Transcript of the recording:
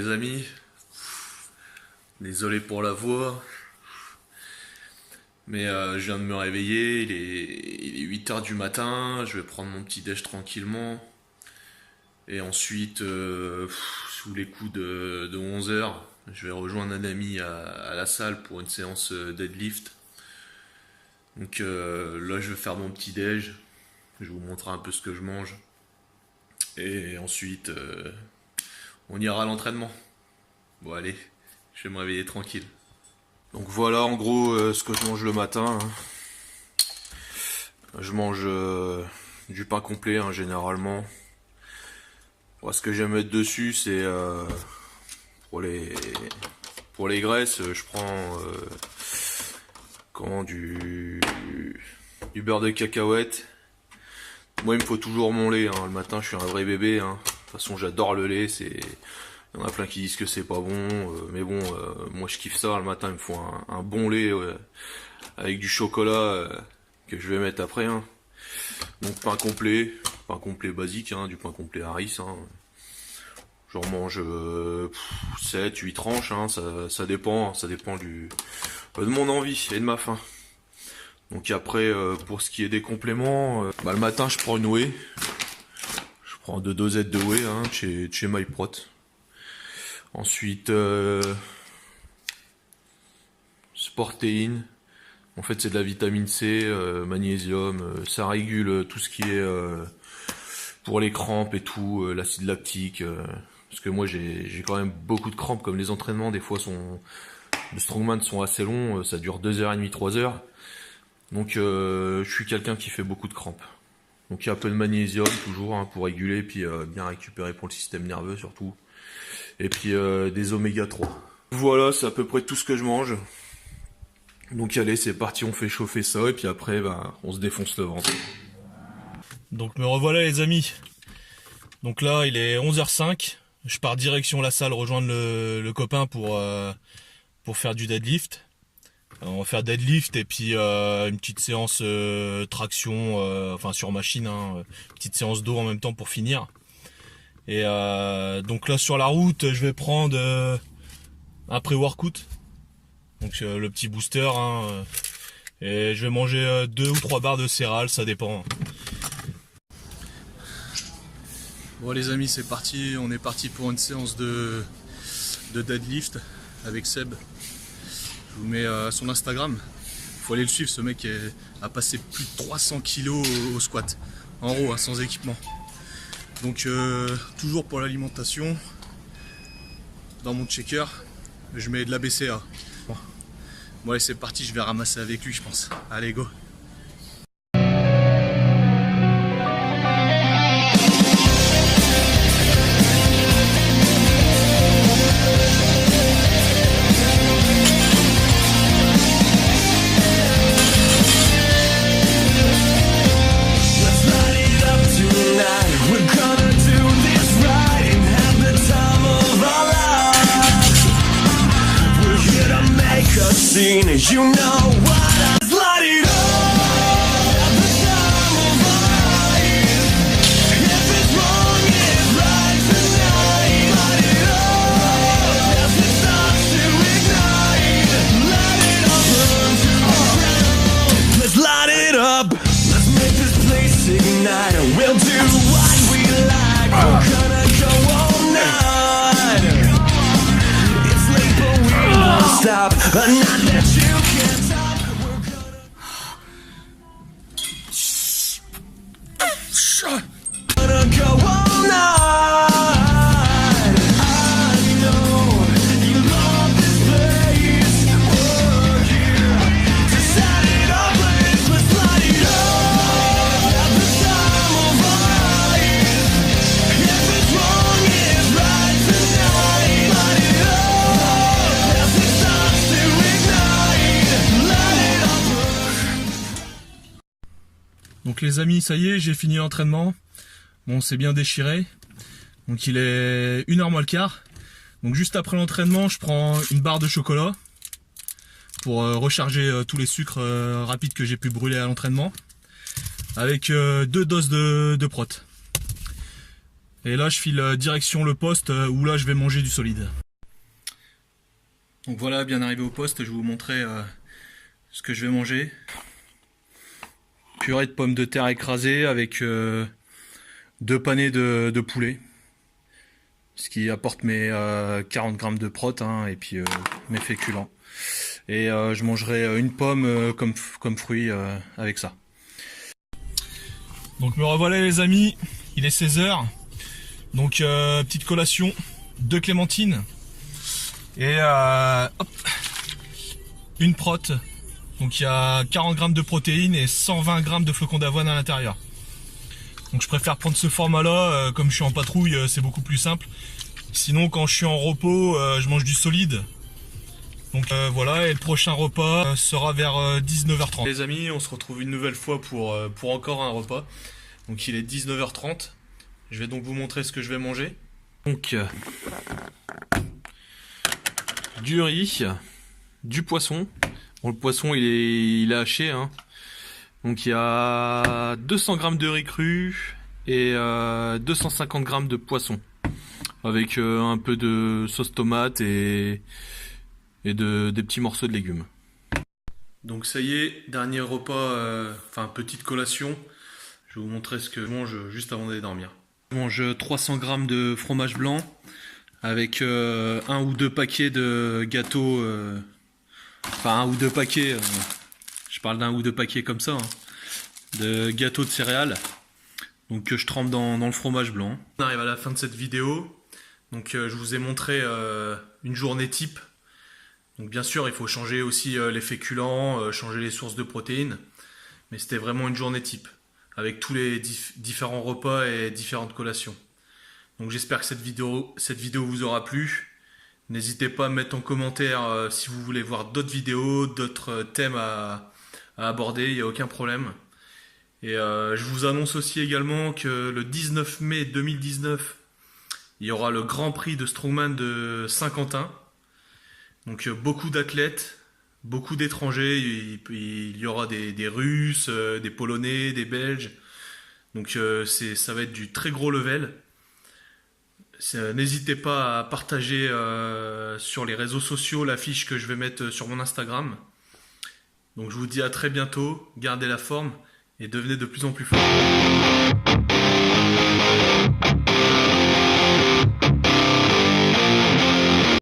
les amis, désolé pour la voix, mais je viens de me réveiller, il est 8 h du matin, je vais prendre mon petit déj tranquillement, et ensuite, sous les coups de 11 h, je vais rejoindre un ami à la salle pour une séance deadlift. Donc là je vais faire mon petit déj, je vous montrerai un peu ce que je mange, et ensuite on ira à l'entraînement. Bon allez, je vais me réveiller tranquille. Donc voilà en gros ce que je mange le matin. Je mange du pain complet généralement. Bon, ce que j'aime mettre dessus c'est pour les graisses, je prends du beurre de cacahuète. Moi il me faut toujours mon lait, le matin je suis un vrai bébé. De toute façon j'adore le lait, il y en a plein qui disent que c'est pas bon, mais bon, moi je kiffe ça. Le matin il me faut un bon lait avec du chocolat que je vais mettre après. Donc pain complet basique, du pain complet Harris. J'en mange 7-8 tranches, ça dépend de mon envie et de ma faim. Donc après, pour ce qui est des compléments, le matin je prends une whey. Je prends 2 dosettes de whey de chez MyProt. Ensuite, Sportéine. En fait, c'est de la vitamine C, magnésium. Ça régule tout ce qui est pour les crampes et tout, l'acide lactique. Parce que moi, j'ai quand même beaucoup de crampes, comme les entraînements, des fois, les strongman sont assez longs. Ça dure 2h30, 3h. Donc, je suis quelqu'un qui fait beaucoup de crampes. Donc, il y a un peu de magnésium, toujours, pour réguler, puis bien récupérer pour le système nerveux, surtout. Et puis des oméga 3. Voilà, c'est à peu près tout ce que je mange. Donc allez, c'est parti, on fait chauffer ça et puis après on se défonce le ventre. Donc me revoilà les amis. Donc là il est 11h05. Je pars direction la salle rejoindre le copain pour faire du deadlift. On va faire deadlift et puis une petite séance traction, sur machine, petite séance d'eau en même temps pour finir. Et donc là sur la route je vais prendre un pré-workout, donc le petit booster, et je vais manger 2 ou 3 barres de céréales, ça dépend. Bon les amis, c'est parti, on est parti pour une séance de deadlift avec Seb. Je vous mets son Instagram, faut aller le suivre, ce mec a passé plus de 300 kilos au squat, en haut, sans équipement. Donc toujours pour l'alimentation, dans mon checker, je mets de la BCA. Bon allez, c'est parti, je vais ramasser avec lui je pense. Allez go. As you know what I've light it up at the time of life. If it's wrong, it's right tonight. Light it up as it starts to ignite. Light it up, burn to the ground. Let's light it up. Let's make this place ignite. We'll do what we like. We're gonna go all night. It's late but we won't stop. Not that you can't stop. We're gonna go all night. I know you love this place. We're here to set it up. Let's light it up at the time of life. If it's wrong, it's right tonight. Light it up as it starts to ignite. Light it up. Donc les amis, ça y est, j'ai fini l'entraînement. Bon, c'est bien déchiré. Donc il est 1h moins le quart. Donc juste après l'entraînement, je prends une barre de chocolat pour recharger tous les sucres rapides que j'ai pu brûler à l'entraînement, avec 2 doses de prot. Et là je file direction le poste où là je vais manger du solide. Donc voilà, bien arrivé au poste, je vais vous montrer ce que je vais manger. Purée de pommes de terre écrasées avec 2 panés de poulet. Ce qui apporte mes 40 grammes de prot et puis mes féculents. Et je mangerai une pomme comme fruit avec ça. Donc me revoilà les amis, il est 16h. Donc petite collation, 2 clémentines et hop, une prot. Donc il y a 40 grammes de protéines et 120 grammes de flocons d'avoine à l'intérieur. Donc je préfère prendre ce format là, comme je suis en patrouille c'est beaucoup plus simple. Sinon quand je suis en repos je mange du solide. Donc voilà, et le prochain repas sera vers 19h30. Les amis, on se retrouve une nouvelle fois pour encore un repas. Donc il est 19h30. Je vais donc vous montrer ce que je vais manger. Donc du riz, du poisson. Bon, le poisson il est haché Donc il y a 200 grammes de riz cru et 250 grammes de poisson. Avec un peu de sauce tomate et des petits morceaux de légumes. Donc ça y est, dernier repas, petite collation. Je vais vous montrer ce que je mange juste avant d'aller dormir. Je mange 300 grammes de fromage blanc avec 1 ou 2 paquets de gâteaux. 1 ou 2 paquets, je parle d'1 ou 2 paquets comme ça, de gâteaux de céréales. Donc que je trempe dans le fromage blanc. On arrive à la fin de cette vidéo. Donc je vous ai montré une journée type. Donc bien sûr il faut changer aussi les féculents, changer les sources de protéines. Mais c'était vraiment une journée type. Avec tous les différents repas et différentes collations. Donc j'espère que cette vidéo vous aura plu. N'hésitez pas à me mettre en commentaire si vous voulez voir d'autres vidéos, d'autres thèmes à aborder, il n'y a aucun problème. Et je vous annonce aussi également que le 19 mai 2019, il y aura le Grand Prix de Strongman de Saint-Quentin. Donc beaucoup d'athlètes, beaucoup d'étrangers, il y aura des Russes, des Polonais, des Belges. Donc ça va être du très gros level. N'hésitez pas à partager sur les réseaux sociaux l'affiche que je vais mettre sur mon Instagram. Donc je vous dis à très bientôt, gardez la forme et devenez de plus en plus fort.